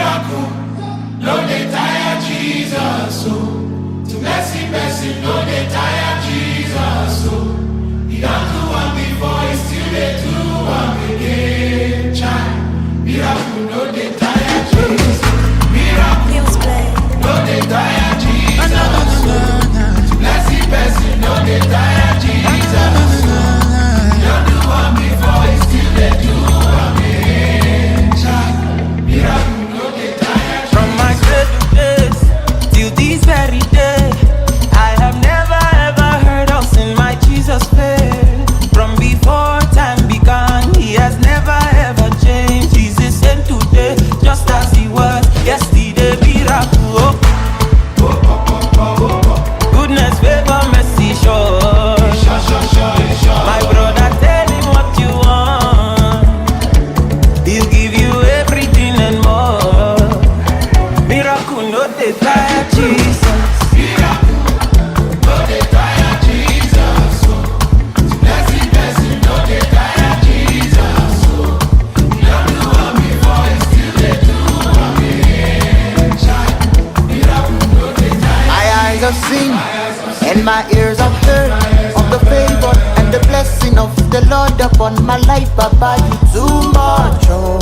Miracle, no dey tire Jesus, so to blessing, no dey tire Jesus, so he don't do one before, he still dey do one again, child. Miracle, no dey tire Jesus, miracle, no dey tire Jesus, so to blessing, no dey tire Jesus, so he don't do one before, he still dey do one again, child. Miracle, no dey tire Jesus. From my cradle days till this very day, I have never ever heard or seen my Jesus fail. From before time began, he has never ever changed. He's the same today, just as he was yesterday. Miracle, goodness, favor, mercy, sure. My brother, tell him what you want. He'll give you everything and more. Miracle, no dey tire Jesus. Miracle, no dey tire Jesus, so blessing, no dey tire Jesus, so he don't do one before, he still dey do one again, child. Miracle, no dey tire. My eyes have seen and my ears have heard of the favor and the blessing of the Lord upon my life. Baba, you too much, oh.